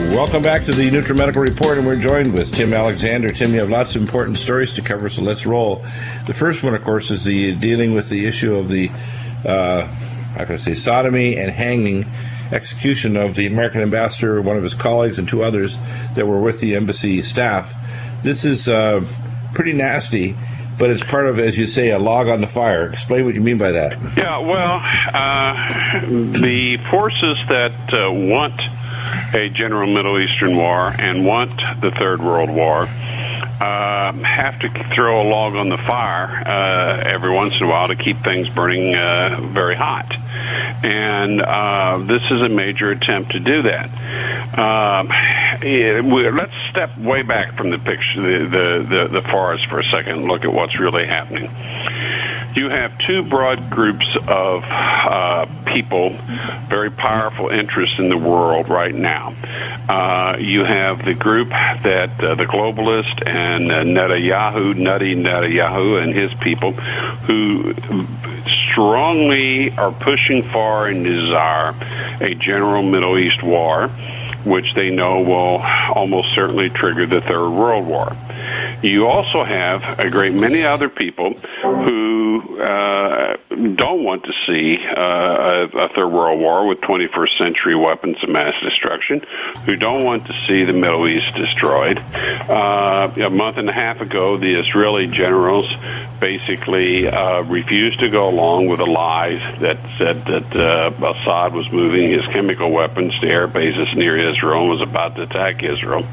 Welcome back to the NutriMedical Report, and we're joined with Tim Alexander. Tim, you have lots of important stories to cover, so let's roll. The first one, of course, is dealing with the issue of the, sodomy and hanging execution of the American ambassador, one of his colleagues, and two others that were with the embassy staff. This is pretty nasty, but it's part of, as you say, a log on the fire. Explain what you mean by that. Yeah, well, the forces that want a general Middle Eastern war and want the Third World War have to throw a log on the fire every once in a while to keep things burning very hot. And this is a major attempt to do that. Let's step way back from the picture, the forest for a second, and look at what's really happening. You have two broad groups of people, very powerful interests in the world right now. You have the group that the globalist and Nutty Netanyahu and his people, who strongly are pushing for and desire a general Middle East war, which they know will almost certainly trigger the Third World War. You also have a great many other people who don't want to see a Third World War with 21st century weapons of mass destruction, who don't want to see the Middle East destroyed. A month and a half ago, the Israeli generals basically refused to go along with the lies that said that Assad was moving his chemical weapons to air bases near Israel and was about to attack Israel.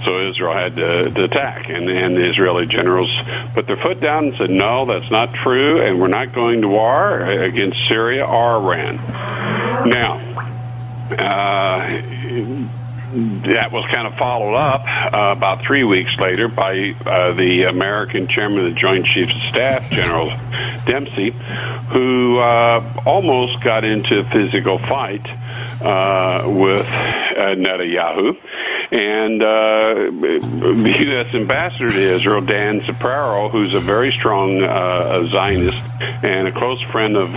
So Israel had to attack, and the Israeli generals put their foot down and said, no, that's not true, and we're not going to war against Syria or Iran. Now, that was kind of followed up about 3 weeks later by the American chairman of the Joint Chiefs of Staff, General Dempsey, who almost got into a physical fight with Netanyahu. And the U.S. ambassador to Israel, Dan Zaparo, who's a very strong Zionist and a close friend of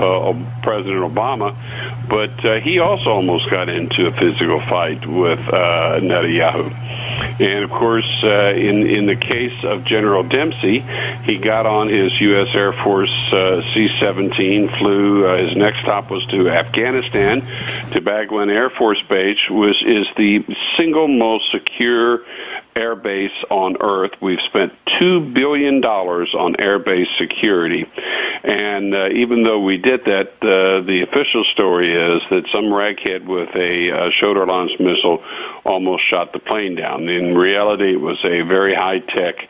President Obama, but he also almost got into a physical fight with Netanyahu. And, of course, in the case of General Dempsey, he got on his U.S. Air Force C-17, flew, his next stop was to Afghanistan, to Baghlan Air Force Base, which is the single most secure air base on Earth. We've spent $2 billion on air base security. And even though we did that, the official story is that some raghead with a shoulder-launched missile almost shot the plane down. In reality, it was a very high-tech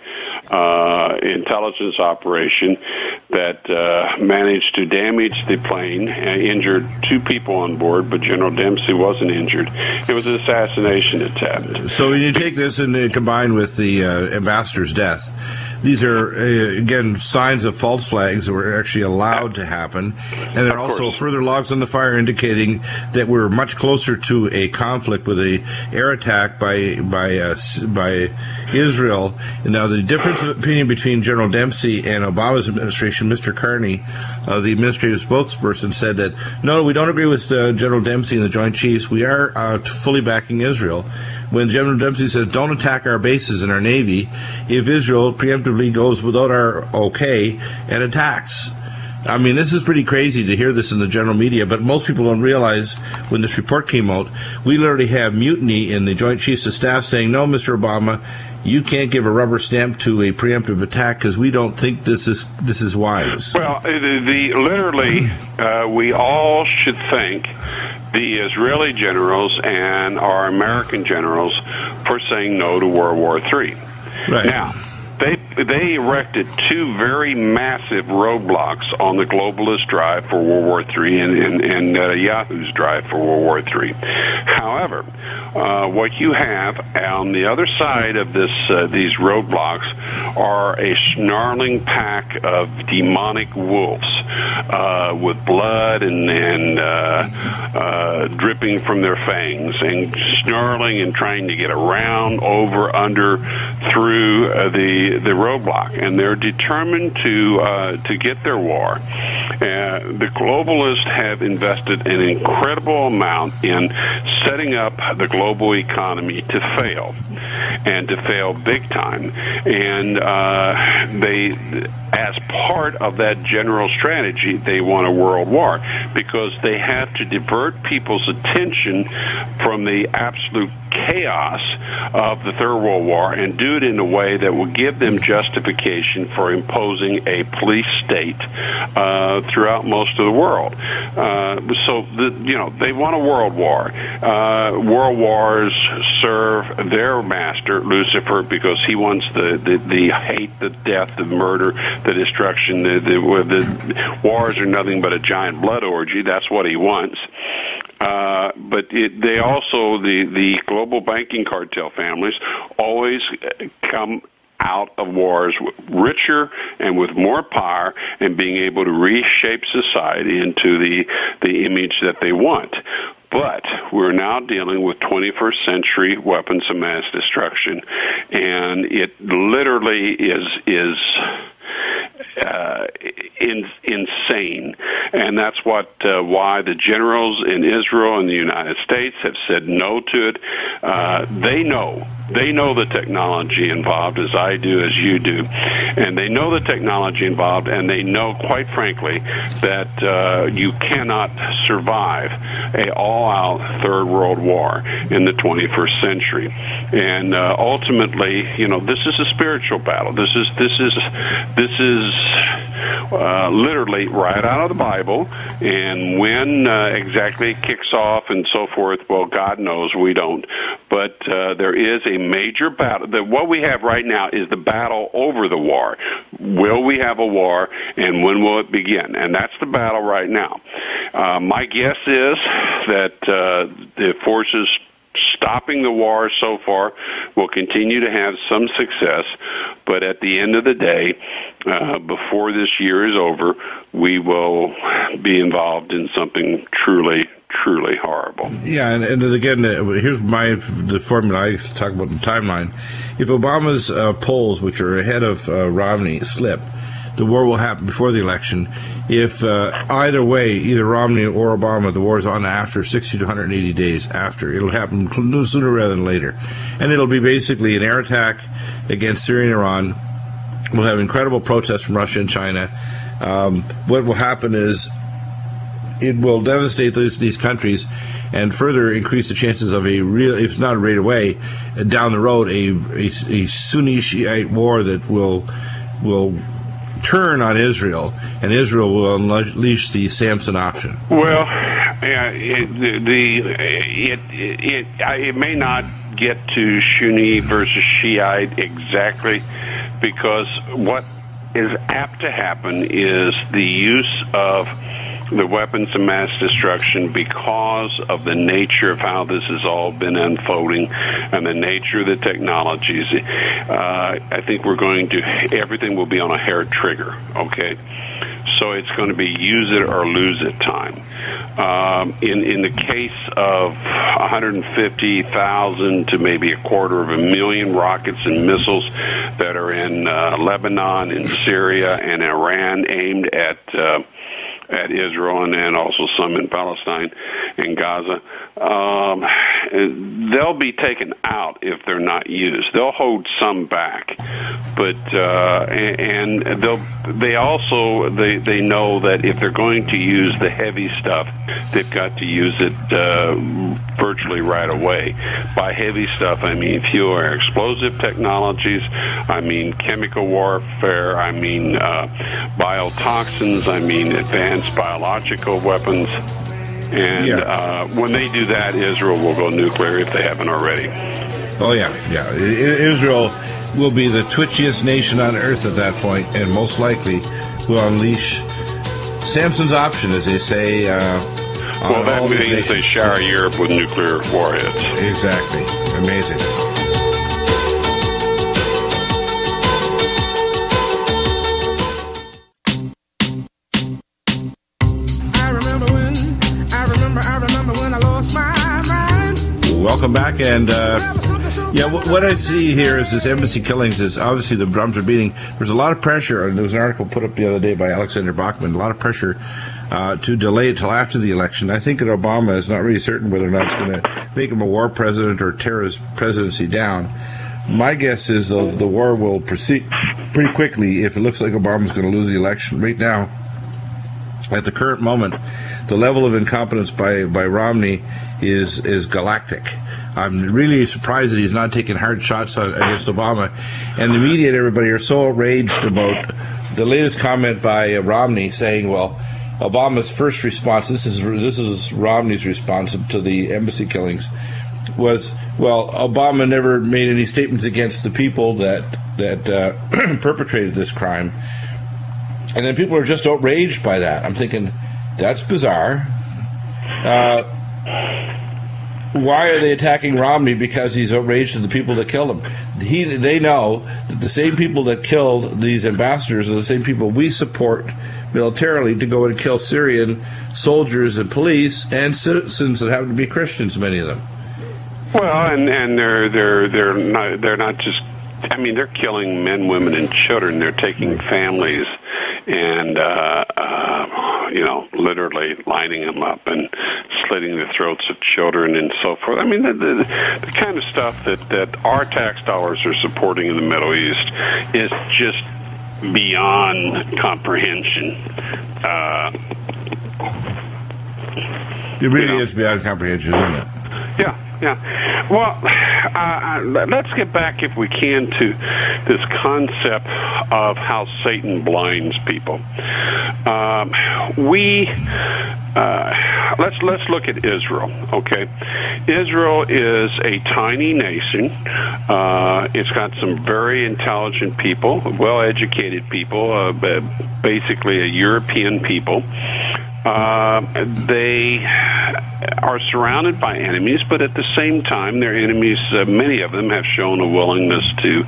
intelligence operation that managed to damage the plane and injured two people on board, but General Dempsey wasn't injured. It was an assassination attempt. So when you take this and combine with the ambassador's death, these are, again, signs of false flags that were actually allowed to happen. And there are also further logs on the fire indicating that we're much closer to a conflict with a air attack by Israel. And now the difference of opinion between General Dempsey and Obama's administration, Mr. Carney, the administrative spokesperson, said that, no, we don't agree with General Dempsey and the Joint Chiefs. We are fully backing Israel. When General Dempsey says, don't attack our bases and our Navy if Israel preemptively goes without our okay and attacks. I mean, this is pretty crazy to hear this in the general media, but most people don't realize when this report came out, we literally have mutiny in the Joint Chiefs of Staff saying, no, Mr. Obama, you can't give a rubber stamp to a preemptive attack because we don't think this is wise. Well, literally, we all should thank the Israeli generals and our American generals for saying no to World War III. Right. Now, they erected two very massive roadblocks on the globalist drive for World War III and Netanyahu's drive for World War III. However, what you have on the other side of these roadblocks are a snarling pack of demonic wolves with blood and dripping from their fangs and snarling and trying to get around, over, under, through the roadblock. And they're determined to get their war. The globalists have invested an incredible amount in setting up the global economy to fail, and to fail big time. And they, as part of that general strategy, they want a world war, because they have to divert people's attention from the absolute chaos of the Third World War and do it in a way that will give them justification for imposing a police state throughout most of the world. They want a world war. World wars serve their master, Lucifer, because he wants the hate, the death, the murder, the destruction. The wars are nothing but a giant blood orgy. That's what he wants. But they also, the global banking cartel families, always come out of wars richer and with more power, and being able to reshape society into the image that they want. But we're now dealing with 21st century weapons of mass destruction, and it literally is insane. And that's why the generals in Israel and the United States have said no to it. They know the technology involved, as I do, as you do, and they know the technology involved, and they know, quite frankly, that you cannot survive an all-out Third World War in the 21st century. And ultimately, this is a spiritual battle. This is literally right out of the Bible. And when exactly it kicks off and so forth, well, God knows, we don't. But there is a major battle. What we have right now is the battle over the war. Will we have a war, and when will it begin? And that's the battle right now. My guess is that the forces stopping the war so far will continue to have some success, but at the end of the day, before this year is over, we will be involved in something truly horrible. Yeah, and again, here's the formula I talk about in the timeline. If Obama's polls, which are ahead of Romney, slip, the war will happen before the election. If either way, either Romney or Obama, the war is on after 60 to 180 days after. It'll happen sooner rather than later. And it'll be basically an air attack against Syria and Iran. We'll have incredible protests from Russia and China. What will happen is it will devastate these countries and further increase the chances of a real, if not right away, down the road, a Sunni Shiite war that will turn on Israel, and Israel will unleash the Samson option. Well, it may not get to Sunni versus Shiite exactly, because what is apt to happen is the use of the weapons of mass destruction, because of the nature of how this has all been unfolding and the nature of the technologies. I think everything will be on a hair trigger, okay? So it's going to be use it or lose it time. In the case of 150,000 to maybe 250,000 rockets and missiles that are in Lebanon, in Syria, and Iran, aimed at Israel, and also some in Palestine and Gaza, they'll be taken out if they're not used. They'll hold some back, but and they know that if they're going to use the heavy stuff, they've got to use it virtually right away. By heavy stuff, I mean fewer explosive technologies, I mean chemical warfare, I mean biotoxins, I mean advanced biological weapons. And when they do that, Israel will go nuclear if they haven't already. Oh, yeah. Israel will be the twitchiest nation on earth at that point, and most likely will unleash Samson's option, as they say. Well, that means they shower Europe with nuclear warheads. Exactly. Amazing. welcome back. And what I see here is this embassy killings is obviously the drums are beating. There's a lot of pressure, and there was an article put up the other day by Alexander Bachman, a lot of pressure to delay it till after the election. I think that Obama is not really certain whether or not it's going to make him a war president or tear his presidency down. My guess is the war will proceed pretty quickly if it looks like Obama's going to lose the election. Right now, at the current moment, the level of incompetence by Romney is galactic. I'm really surprised that he's not taking hard shots against Obama. And the media and everybody are so outraged about the latest comment by Romney saying, well, Obama's first response, this is Romney's response to the embassy killings, was, well, Obama never made any statements against the people that perpetrated this crime. And then people are just outraged by that. I'm thinking, that's bizarre. Why are they attacking Romney? Because he's outraged at the people that killed him. They know that the same people that killed these ambassadors are the same people we support militarily to go and kill Syrian soldiers and police and citizens that happen to be Christians, many of them. Well, and they're not just. I mean, they're killing men, women, and children. They're taking families and literally lining them up and slitting the throats of children and so forth. I mean, the kind of stuff that our tax dollars are supporting in the Middle East is just beyond comprehension. It really is beyond comprehension, isn't it? Yeah. Well, let's get back, if we can, to this concept of how Satan blinds people. Let's look at Israel. Okay, Israel is a tiny nation. It's got some very intelligent people, well-educated people, basically a European people. They are surrounded by enemies, but at the same time, their enemies, many of them, have shown a willingness to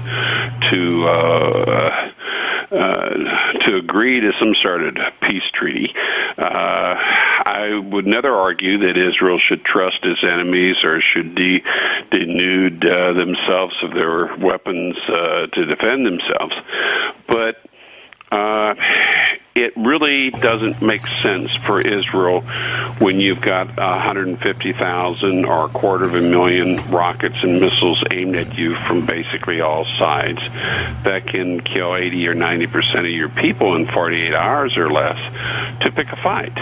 agree to some sort of peace treaty. I would never argue that Israel should trust its enemies or should denude themselves of their weapons to defend themselves, but it really doesn't make sense for Israel when you've got 150,000 or 250,000 rockets and missiles aimed at you from basically all sides that can kill 80 or 90% of your people in 48 hours or less, to pick a fight.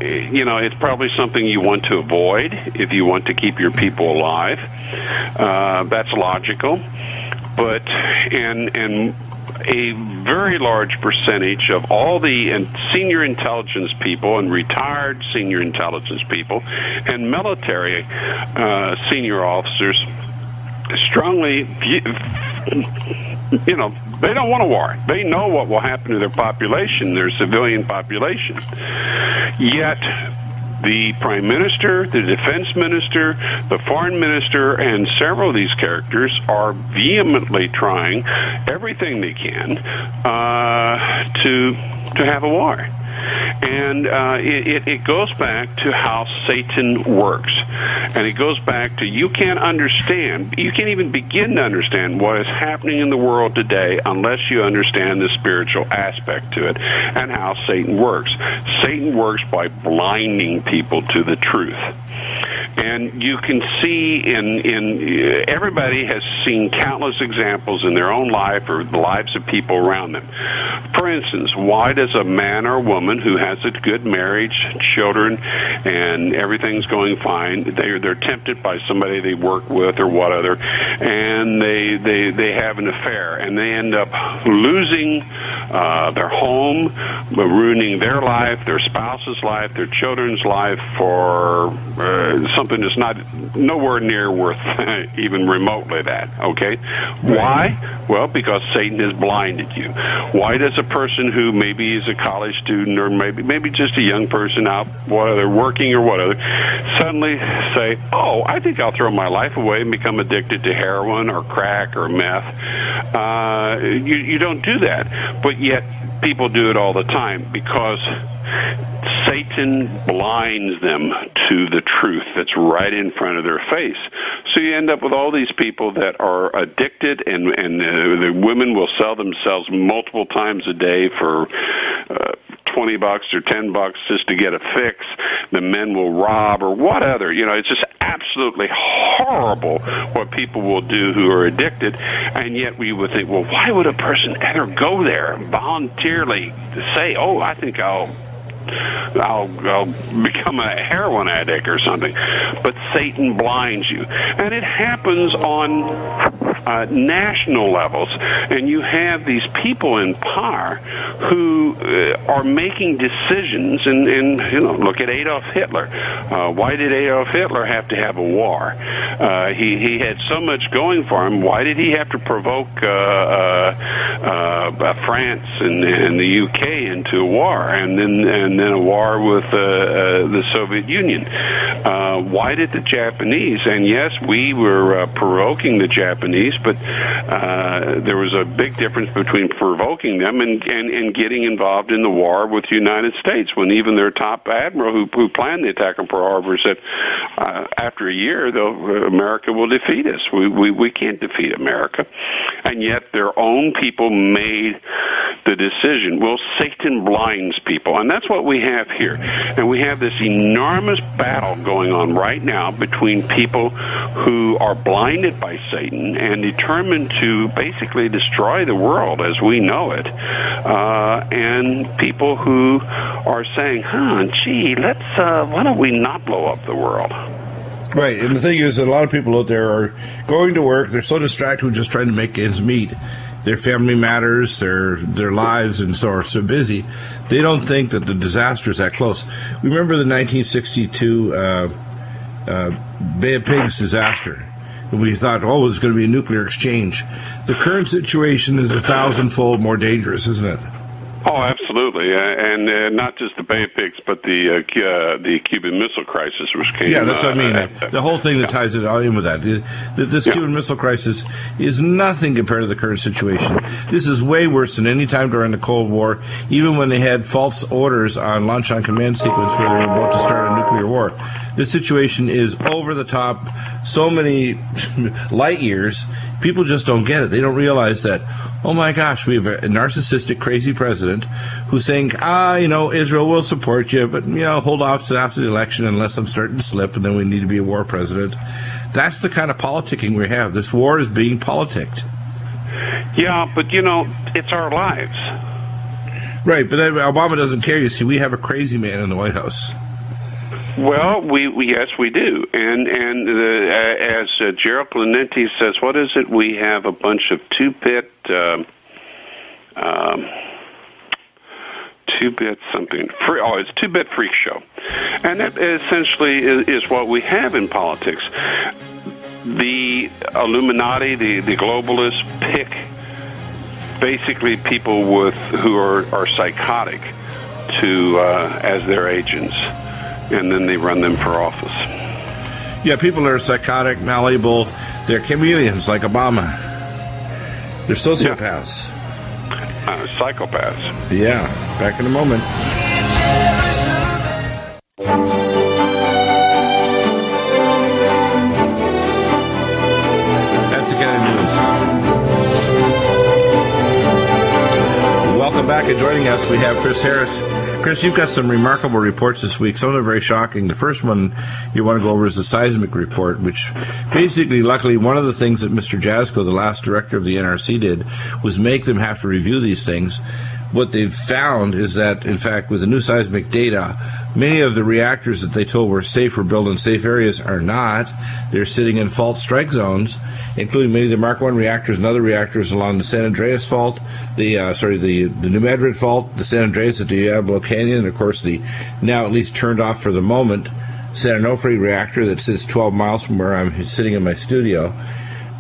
It's probably something you want to avoid if you want to keep your people alive. That's logical. But, and a very large percentage of all the senior intelligence people and retired senior intelligence people and military senior officers strongly they don't want a war. They know what will happen to their population, their civilian population. Yet the Prime Minister, the Defense Minister, the Foreign Minister, and several of these characters are vehemently trying everything they can to have a war. And it goes back to how Satan works. And it goes back to you can't even begin to understand what is happening in the world today unless you understand the spiritual aspect to it and how Satan works. Satan works by blinding people to the truth. And you can see everybody has seen countless examples in their own life or the lives of people around them. For instance, why does a man or woman who has a good marriage, children, and everything's going fine, they're tempted by somebody they work with or whatever, and they have an affair, and they end up losing their home, ruining their life, their spouse's life, their children's life for something that's nowhere near worth even remotely that, okay? Why? Well, because Satan has blinded you. Why does a person who maybe is a college student or maybe just a young person out, whether working or whatever, suddenly say, oh, I think I'll throw my life away and become addicted to heroin or crack or meth? You don't do that. But yet people do it all the time because Satan Satan blinds them to the truth that's right in front of their face. So you end up with all these people that are addicted, and the women will sell themselves multiple times a day for $20 or $10 just to get a fix. The men will rob or what other. It's just absolutely horrible what people will do who are addicted, and yet we would think, well, why would a person ever go there voluntarily to say, oh, I think I'll become a heroin addict or something? But Satan blinds you, and it happens on national levels, and you have these people in power who are making decisions, and look at Adolf Hitler. Why did Adolf Hitler have to have a war? He had so much going for him. Why did he have to provoke France and the UK into a war, and then a war with the Soviet Union? Why did the Japanese? And yes, we were provoking the Japanese, but there was a big difference between provoking them and getting involved in the war with the United States, when even their top admiral who planned the attack on Pearl Harbor said, after a year, America will defeat us. We can't defeat America. And yet their own people made the decision. Well, Satan blinds people, and that's what we have here. And we have this enormous battle going on right now between people who are blinded by Satan and determined to basically destroy the world as we know it, and people who are saying, gee, why don't we not blow up the world? Right, and the thing is that a lot of people out there are going to work, they're so distracted with just trying to make ends meet. Their family matters, their lives, and so are so busy, they don't think that the disaster is that close. Remember the 1962 Bay of Pigs disaster? And we thought, there's going to be a nuclear exchange. The current situation is 1,000-fold more dangerous, isn't it? Oh, absolutely, and not just the Bay of Pigs, but the Cuban Missile Crisis, which came. Yeah, that's what I mean. The whole thing that ties it all in with that. This Cuban Missile Crisis is nothing compared to the current situation. This is way worse than any time during the Cold War, even when they had false orders on launch on command sequence where they were about to start a nuclear war. This situation is over the top, so many light years. People just don't get it. They don't realize that, oh my gosh, we have a narcissistic, crazy president who's saying, Israel will support you, but, hold off to after the election unless I'm starting to slip, and then we need to be a war president. That's the kind of politicking we have. This war is being politicked. Yeah, but, it's our lives. Right, but Obama doesn't care. You see, we have a crazy man in the White House. Well, yes, we do, and as Gerald Clemente says, what is it? We have a bunch of two-bit something. It's two-bit freak show, and that essentially is what we have in politics. The Illuminati, the globalists, pick basically people who are psychotic as their agents. And then they run them for office. Yeah, people are psychotic, malleable. They're chameleons like Obama. They're sociopaths. Psychopaths. Yeah, back in a moment. That's the kind of news. Welcome back, and joining us we have Chris Harris. Chris, you've got some remarkable reports this week. Some of them are very shocking. The first one you want to go over is the seismic report, which basically, luckily, one of the things that Mr. Jasko, the last director of the NRC, did was make them have to review these things. What they've found is that, in fact, with the new seismic data, many of the reactors that they told were safe or built in safe areas are not. They're sitting in fault strike zones, including many of the Mark I reactors and other reactors along the San Andreas Fault, the New Madrid Fault, the San Andreas at the Diablo Canyon, and of course the now at least turned off for the moment San Onofre reactor that sits 12 miles from where I'm sitting in my studio.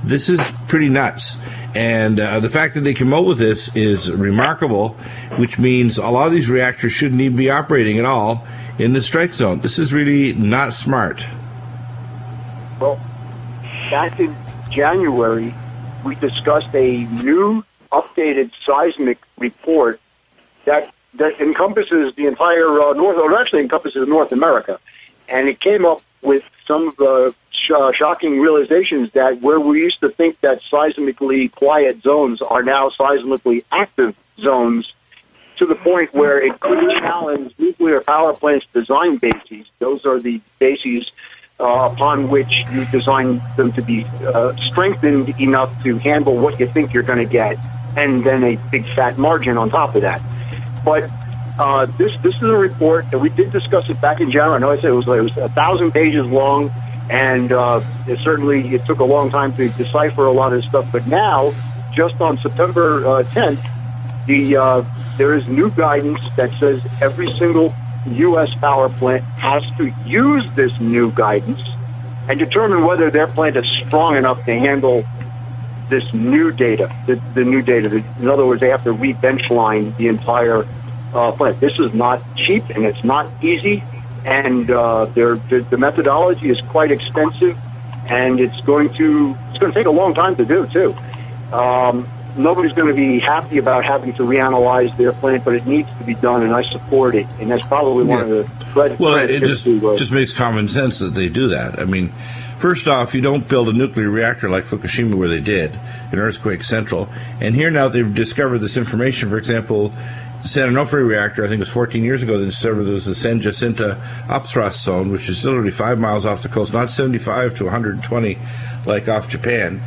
This is pretty nuts. And the fact that they came up with this is remarkable, which means a lot of these reactors shouldn't even be operating at all in the strike zone. This is really not smart. Well, back in January, we discussed a new updated seismic report that that encompasses the entire North, or actually encompasses North America. And it came up with some of the shocking realizations that where we used to think that seismically quiet zones are now seismically active zones, to the point where it could challenge nuclear power plants' design bases. Those are the bases upon which you design them to be strengthened enough to handle what you think you're going to get, and then a big fat margin on top of that. But this is a report that we did discuss it back in January. I know I said it was 1,000 pages long, and it took a long time to decipher a lot of this stuff. But now, just on September 10th, there is new guidance that says every single U.S. power plant has to use this new guidance and determine whether their plant is strong enough to handle this new data, the new data. In other words, they have to re-benchline the entire plant. This is not cheap, and it's not easy, and the methodology is quite expensive, and it's going to take a long time to do, too. Nobody's going to be happy about having to reanalyze their plant, but it needs to be done, and I support it. And that's probably one of the... Well, it just makes common sense that they do that. I mean, first off, you don't build a nuclear reactor like Fukushima where they did, in Earthquake Central. And here now they've discovered this information. For example, the San Onofre reactor, I think it was 14 years ago, they discovered there was the San Jacinto upthrust zone, which is literally 5 miles off the coast, not 75 to 120 like off Japan.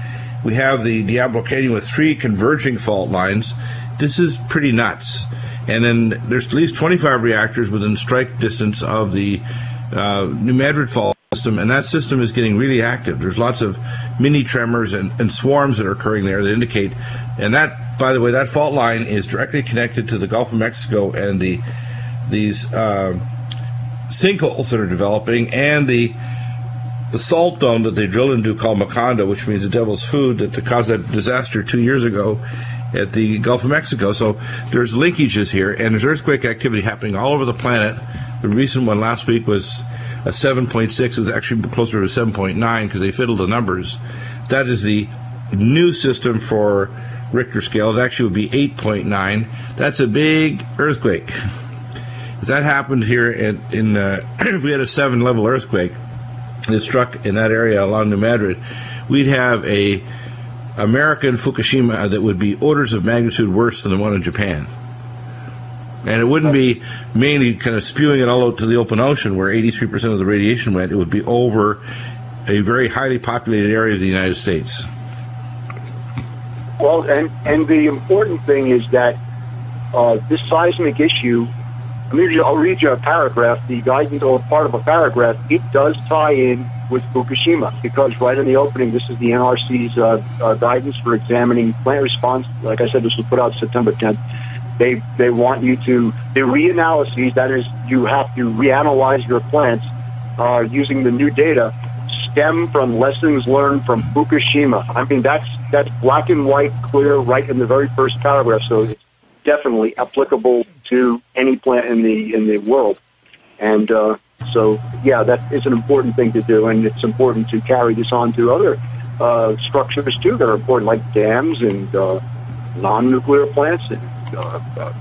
We have the Diablo Canyon with 3 converging fault lines. This is pretty nuts. And then there's at least 25 reactors within strike distance of the New Madrid fault system, and that system is getting really active. There's lots of mini tremors and swarms that are occurring there that indicate, and that, by the way, that fault line is directly connected to the Gulf of Mexico and these sinkholes that are developing, and the salt dome that they drilled into called Macondo, which means the devil's food, that caused that disaster 2 years ago at the Gulf of Mexico. So there's linkages here, and there's earthquake activity happening all over the planet. The recent one last week was a 7.6. It was actually closer to 7.9 because they fiddled the numbers. That is the new system for Richter scale. It actually would be 8.9. That's a big earthquake. If that happened here if we had a 7-level earthquake that struck in that area along New Madrid, we'd have a American Fukushima that would be orders of magnitude worse than the one in Japan. And it wouldn't be mainly kind of spewing it all out to the open ocean where 83% of the radiation went. It would be over a very highly populated area of the United States. Well, and the important thing is that this seismic issue, I'll read you a paragraph, the guidance or part of a paragraph. It does tie in with Fukushima because right in the opening, this is the NRC's guidance for examining plant response. Like I said, this was put out September 10th. They want you to, the reanalyses, that is, you have to reanalyze your plants using the new data, stem from lessons learned from Fukushima. I mean, that's black and white, clear, right in the very first paragraph. So it's definitely applicable to any plant in the world. And so, yeah, that is an important thing to do, and it's important to carry this on to other structures, too, that are important, like dams and non-nuclear plants and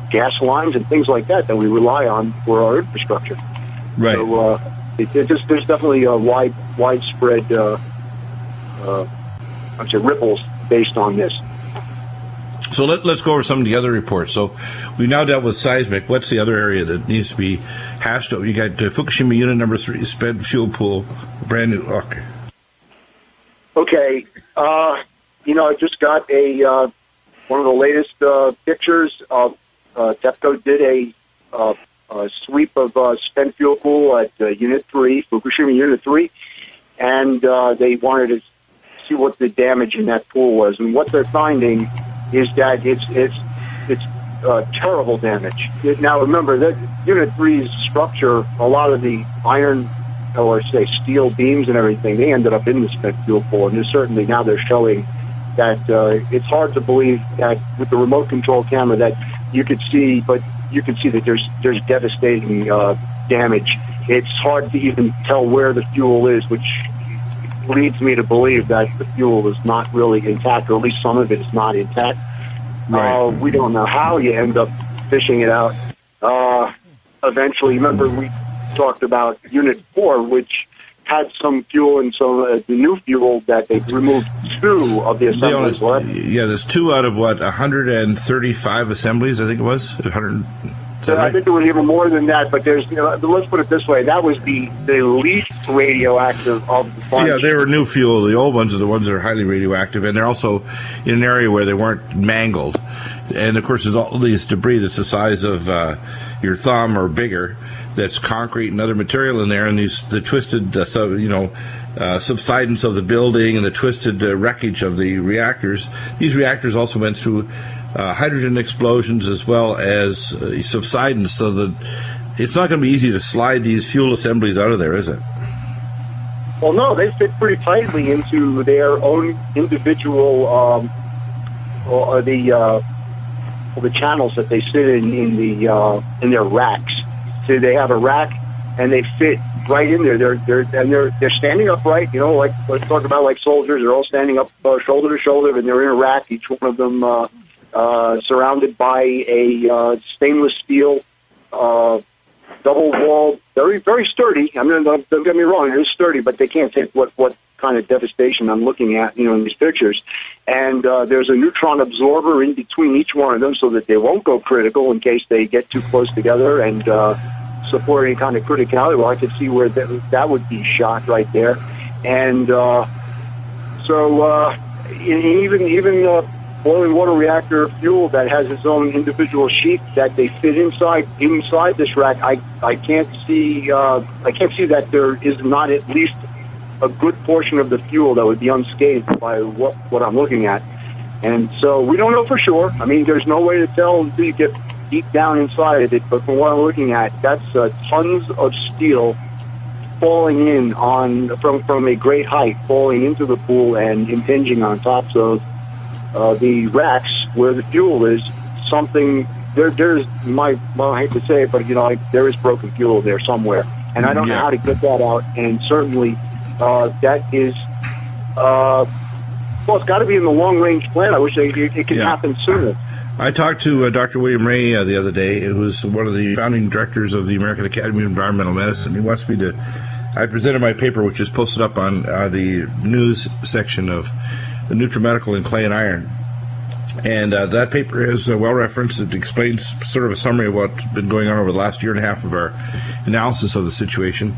gas lines and things like that we rely on for our infrastructure. Right. So there's definitely a widespread ripples based on this. So let's go over some of the other reports. So we now dealt with seismic. What's the other area that needs to be hashed out? You got Fukushima unit number 3, spent fuel pool, brand new. Okay. I just got one of the latest pictures of TEPCO did a sweep of spent fuel pool at Unit 3, Fukushima Unit 3, and they wanted to see what the damage in that pool was. And what they're finding is that it's terrible damage. Now remember that Unit 3's structure, a lot of the iron or say steel beams and everything, they ended up in the spent fuel pool, and certainly now they're showing that it's hard to believe that with the remote control camera that you could see, but you can see that there's devastating damage. It's hard to even tell where the fuel is, which leads me to believe that the fuel is not really intact, or at least some of it is not intact. Right. We don't know how you end up fishing it out. eventually, remember we talked about Unit 4, which had some fuel and some the new fuel that they removed 2 of the assemblies. Yeah, there's 2 out of 135 assemblies, I think it was. 100. I think it was even more than that, but there's, let's put it this way, that was the least radioactive of the bunch. Yeah, they were new fuel. The old ones are the ones that are highly radioactive, and they're also in an area where they weren't mangled. And, of course, there's all these debris that's the size of your thumb or bigger, that's concrete and other material in there, and the twisted, subsidence of the building and the twisted wreckage of the reactors. These reactors also went through hydrogen explosions as well as subsidence, so that it's not going to be easy to slide these fuel assemblies out of there, is it? Well, no, they fit pretty tightly into their own individual the channels that they sit in their racks. So they have a rack, and they fit right in there. They're standing upright. Like let's talk about like soldiers. They're all standing up shoulder to shoulder, and they're in a rack. Each one of them surrounded by a stainless steel double-walled, very very sturdy. I mean, don't get me wrong, it is sturdy, but they can't take what kind of devastation I'm looking at, in these pictures. And there's a neutron absorber in between each one of them so that they won't go critical in case they get too close together and support any kind of criticality. Well, I could see where that would be shot right there. And even boiling water reactor fuel that has its own individual sheath that they fit inside this rack, I can't see that there is not at least a good portion of the fuel that would be unscathed by what I'm looking at. And so we don't know for sure. I mean, there's no way to tell until you get deep down inside of it, but from what I'm looking at, that's tons of steel falling in from a great height, falling into the pool and impinging on tops of the racks where the fuel is. Something there's I hate to say it, but there is broken fuel there somewhere, and I don't know how to get that out. And certainly that is it's got to be in the long-range plan. I wish it could happen sooner. I talked to Dr. William Ray the other day, who's one of the founding directors of the American Academy of Environmental Medicine. He wants me to. I presented my paper, which is posted up on the news section of the Nutrimedical in Clay and Iron. And that paper is well referenced. It explains sort of a summary of what's been going on over the last year and a half of our analysis of the situation.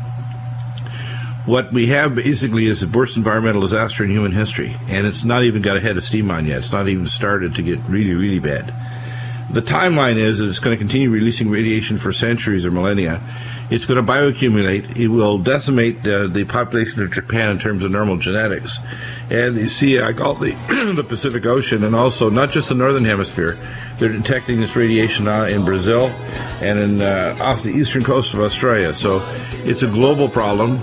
What we have basically is the worst environmental disaster in human history, and it's not even got a head of steam on yet. It's not even started to get really, really bad. The timeline is that it's going to continue releasing radiation for centuries or millennia. It's going to bioaccumulate. It will decimate the population of Japan in terms of normal genetics. And you see, I call it the Pacific Ocean, and also not just the northern hemisphere. They're detecting this radiation in Brazil and off the eastern coast of Australia. So it's a global problem.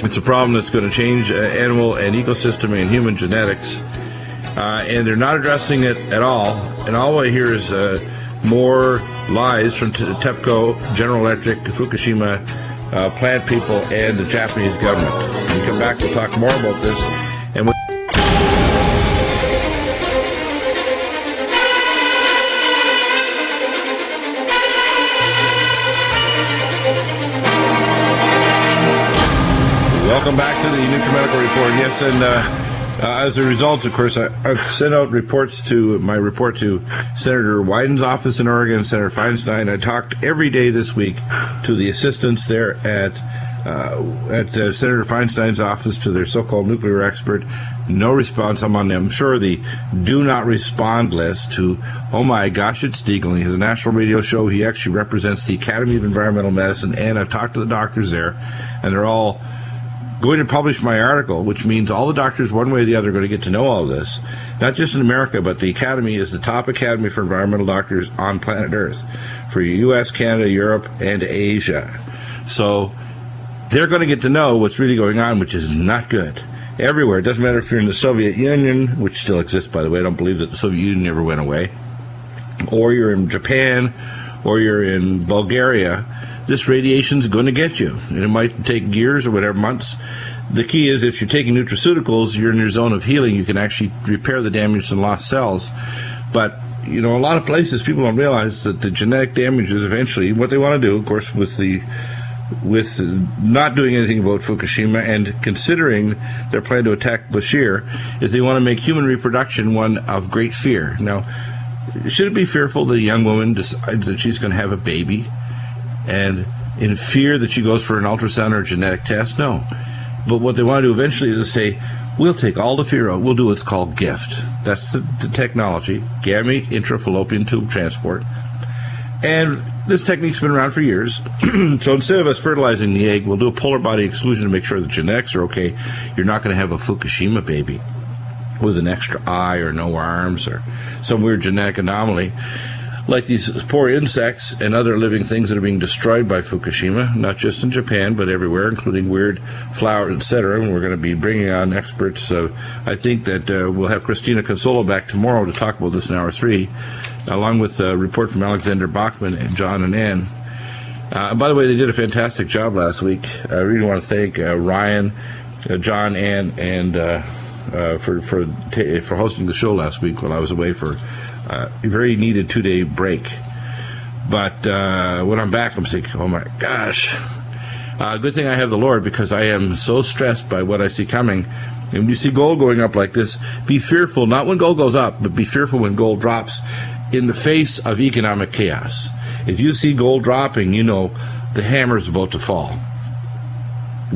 It's a problem that's going to change animal and ecosystem and human genetics. And they're not addressing it at all. And all I hear is more lies from TEPCO, General Electric, Fukushima, plant people, and the Japanese government. When we come back, we'll talk more about this. And welcome back to the Nutrimedical Report. Yes, and as a result, of course, I've sent out my report to Senator Wyden's office in Oregon, Senator Feinstein. I talked every day this week to the assistants there at Senator Feinstein's office, to their so-called nuclear expert. No response. I'm on them. Sure, the do not respond list to, oh my gosh, it's Deagle. He has a national radio show. He actually represents the Academy of Environmental Medicine, and I've talked to the doctors there, and they're all going to publish my article, which means all the doctors, one way or the other, are going to get to know all this. Not just in America, but the Academy is the top academy for environmental doctors on planet Earth, for U.S., Canada, Europe, and Asia. So they're going to get to know what's really going on, which is not good. Everywhere. It doesn't matter if you're in the Soviet Union, which still exists, by the way. I don't believe that the Soviet Union never went away. Or you're in Japan, or you're in Bulgaria. This radiation's going to get you. And it might take years or whatever, months. The key is if you're taking nutraceuticals, you're in your zone of healing. You can actually repair the damaged and lost cells. But you know, a lot of places people don't realize that the genetic damage is eventually what they want to do, of course, with not doing anything about Fukushima and considering their plan to attack Bashir, is they want to make human reproduction one of great fear. Now, should it be fearful that a young woman decides that she's going to have a baby and in fear that she goes for an ultrasound or a genetic test? No. But what they want to do eventually is to say, we'll take all the fear out. We'll do what's called GIFT. That's the technology, gamete intrafallopian tube transport. And this technique's been around for years. So instead of us fertilizing the egg, we'll do a polar body exclusion to make sure the genetics are okay. You're not going to have a Fukushima baby with an extra eye or no arms or some weird genetic anomaly like these poor insects and other living things that are being destroyed by Fukushima, not just in Japan but everywhere, including weird flowers, etc. And we're going to be bringing on experts. I think that we'll have Christina Consolo back tomorrow to talk about this in hour 3, along with a report from Alexander Bachman and John and Ann. By the way, they did a fantastic job last week. I really want to thank Ryan, John, Ann, and for hosting the show last week while I was away for a very needed 2-day break. But when I'm back, I'm thinking, oh my gosh, good thing I have the Lord, because I am so stressed by what I see coming. And when you see gold going up like this, be fearful, not when gold goes up, but be fearful when gold drops in the face of economic chaos. If you see gold dropping, you know the hammer's about to fall.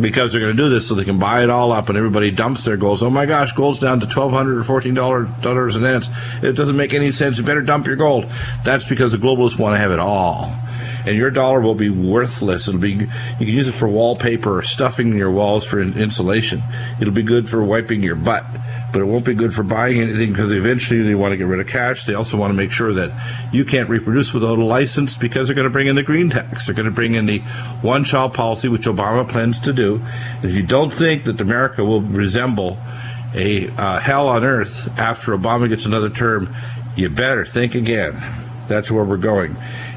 Because they're going to do this so they can buy it all up, and everybody dumps their gold. Oh my gosh, gold's down to $1,200 or $14 an ounce. It doesn't make any sense. You better dump your gold. That's because the globalists want to have it all. And your dollar will be worthless. You can use it for wallpaper or stuffing your walls for insulation. It'll be good for wiping your butt, but it won't be good for buying anything, because eventually they want to get rid of cash. They also want to make sure that you can't reproduce without a license, because they're going to bring in the green tax. They're going to bring in the one-child policy, which Obama plans to do. And if you don't think that America will resemble a hell on earth after Obama gets another term, you better think again. That's where we're going.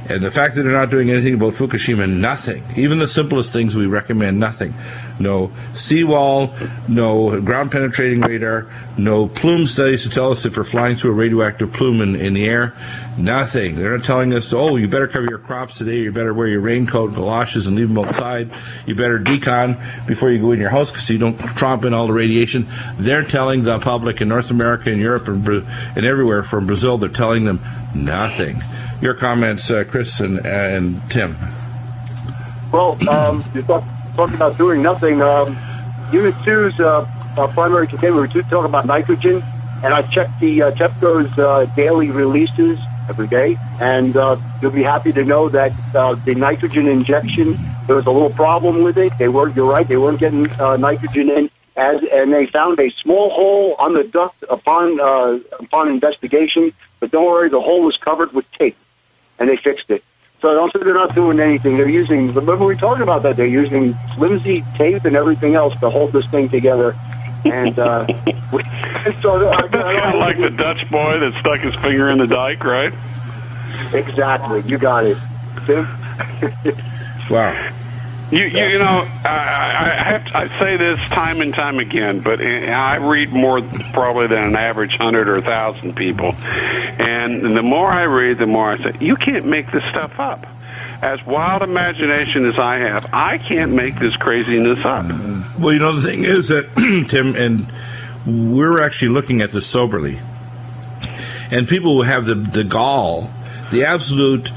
And the fact that they're not doing anything about Fukushima, nothing. Even the simplest things we recommend, nothing. No seawall, no ground-penetrating radar, no plume studies to tell us if we're flying through a radioactive plume in the air. Nothing. They're not telling us, oh, you better cover your crops today, you better wear your raincoat and galoshes and leave them outside. You better decon before you go in your house so you don't tromp in all the radiation. They're telling the public in North America and Europe and everywhere from Brazil, they're telling them nothing. Your comments, Chris and Tim. Well, you're talking about doing nothing. Unit 2's primary containment, we talk about nitrogen, and I checked the TEPCO's daily releases every day, and you'll be happy to know that the nitrogen injection, there was a little problem with it. You're right, they weren't getting nitrogen in, and they found a small hole on the duct upon investigation, but don't worry, the hole was covered with tape, and they fixed it. So don't say they're not doing anything. They're using, remember we talked about that, they're using flimsy tape and everything else to hold this thing together. And so it's kind of like the Dutch boy that stuck his finger in the dike, right? Exactly. You got it. Tim? Wow. You know, I say this time and time again, but I read more probably than an average 100 or 1,000 people. And the more I read, the more I say, you can't make this stuff up. As wild imagination as I have, I can't make this craziness up. Well, you know, the thing is that, Tim, and we're actually looking at this soberly. And people who have the gall, the absolute,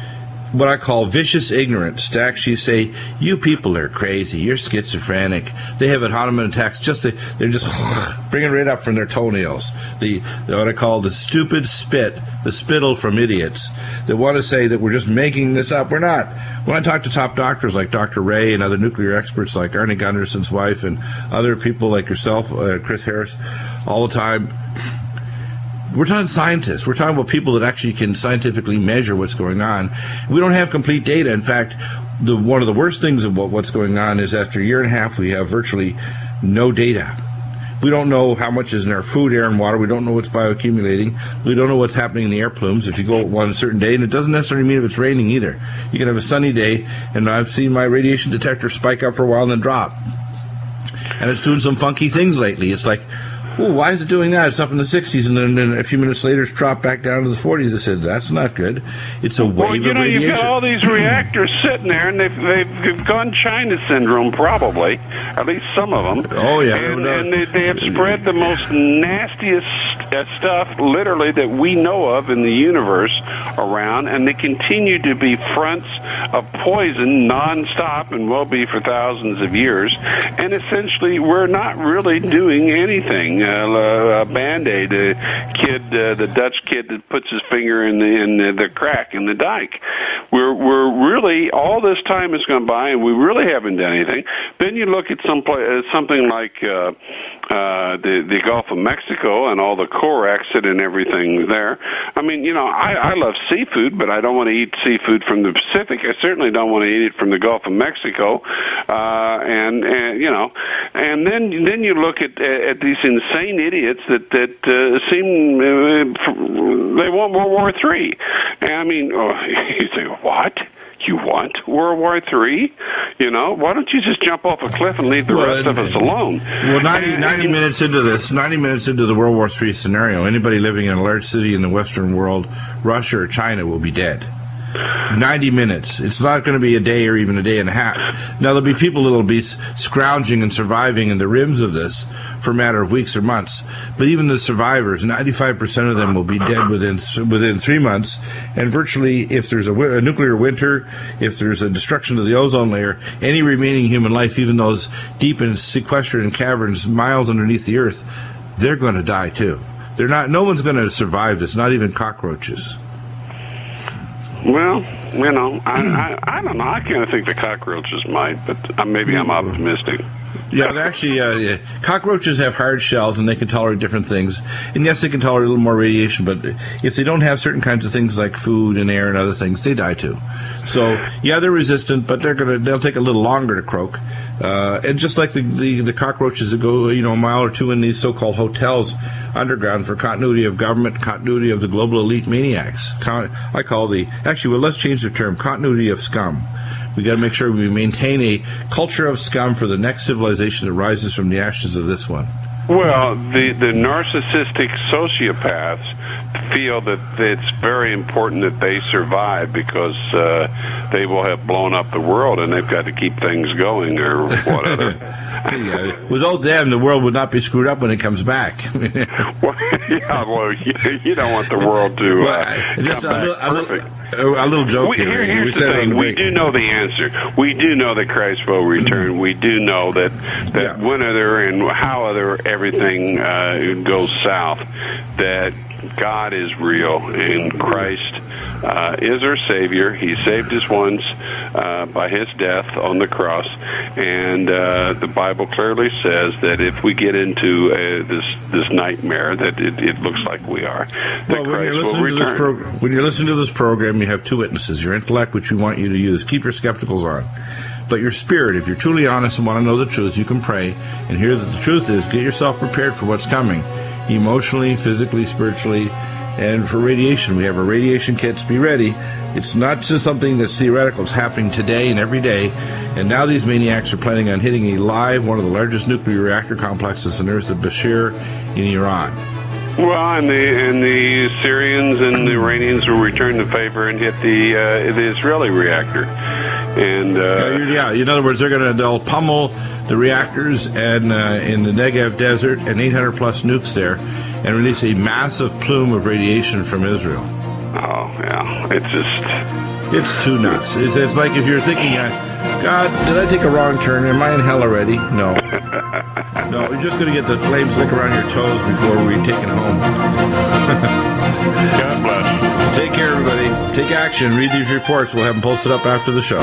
what I call vicious ignorance, to actually say, you people are crazy, you're schizophrenic. They have autonomous attacks, they're just bringing it right up from their toenails. What I call the stupid spit, the spittle from idiots that want to say that we're just making this up. We're not. When I talk to top doctors like Dr. Ray and other nuclear experts like Arnie Gunderson's wife and other people like yourself, Chris Harris, all the time, we're talking scientists. We're talking about people that actually can scientifically measure what's going on. We don't have complete data. In fact, one of the worst things about what's going on is after a year and a half, we have virtually no data. We don't know how much is in our food, air, and water. We don't know what's bioaccumulating. We don't know what's happening in the air plumes if you go one certain day. And it doesn't necessarily mean if it's raining either. You can have a sunny day, and I've seen my radiation detector spike up for a while and then drop. And it's doing some funky things lately. It's like, oh, why is it doing that? It's up in the 60s, and then a few minutes later it's dropped back down to the 40s. I said, that's not good. It's a wave of radiation. You've got all these reactors sitting there, and they've gone China syndrome, probably, at least some of them. Oh, yeah. And they have spread the most nastiest stuff, literally, that we know of in the universe around, and they continue to be fronts of poison nonstop and will be for thousands of years. And essentially, we're not really doing anything. A Band-Aid, the Dutch kid that puts his finger in the crack in the dike. We're really, all this time has gone by, and we really haven't done anything. Then you look at something like the Gulf of Mexico and all the coral exit and everything there. I mean, I love seafood, but I don't want to eat seafood from the Pacific. I certainly don't want to eat it from the Gulf of Mexico. And then you look at these insane idiots that seem they want World War III. And I mean, you say, what? You want World War III? Why don't you just jump off a cliff and leave the rest of us alone? Well, 90 minutes into the World War III scenario, anybody living in a large city in the Western world, Russia or China, will be dead. 90 minutes. It's not going to be a day or even a day and a half. Now, there'll be people that will be scrounging and surviving in the rims of this for a matter of weeks or months. But even the survivors, 95% of them will be dead within 3 months. And virtually, if there's a nuclear winter, if there's a destruction of the ozone layer, any remaining human life, even those deep and sequestered in caverns miles underneath the earth, they're going to die too. No one's going to survive this, not even cockroaches. Well, I don't know. I kind of think the cockroaches might, but maybe I'm optimistic. Yeah, actually, cockroaches have hard shells, and they can tolerate different things. And yes, they can tolerate a little more radiation, but if they don't have certain kinds of things like food and air and other things, they die too. So, yeah, they're resistant, but they'll take a little longer to croak. And just like the cockroaches that go, a mile or two in these so-called hotels underground for continuity of government, continuity of the global elite maniacs. Let's change the term, continuity of scum. We got to make sure we maintain a culture of scum for the next civilization that rises from the ashes of this one. Well, the narcissistic sociopaths feel that it's very important that they survive because they will have blown up the world and they've got to keep things going or whatever. Without them, the world would not be screwed up when it comes back. Well, you don't want the world to come back perfect. A little joke here. Here's the thing. We do know the answer. We do know that Christ will return. We do know that whenever and however everything goes south, that God is real and Christ is our Savior. He saved us once by His death on the cross, and the Bible clearly says that if we get into this nightmare that it looks like we are, that Christ will return. When you're listening to this program, you have two witnesses: your intellect, which we want you to use. Keep your skepticals on. But your spirit, if you're truly honest and want to know the truth, you can pray and hear that the truth is. Get yourself prepared for what's coming, emotionally, physically, spiritually. And for radiation, we have our radiation kits. Be ready. It's not just something that's theoretical. It's happening today and every day. And now these maniacs are planning on hitting one of the largest nuclear reactor complexes on Earth, the Bashir in Iran. Well, and the Syrians and the Iranians will return the favor and hit the Israeli reactor. And in other words, they'll pummel the reactors and in the Negev desert and 800 plus nukes there, and release a massive plume of radiation from Israel. Oh, yeah. It's too nuts. It's like if you're thinking, God, did I take a wrong turn? Am I in hell already? No. No, you're just going to get the flames lick around your toes before we're taken home. God bless. Take care, everybody. Take action. Read these reports. We'll have them posted up after the show.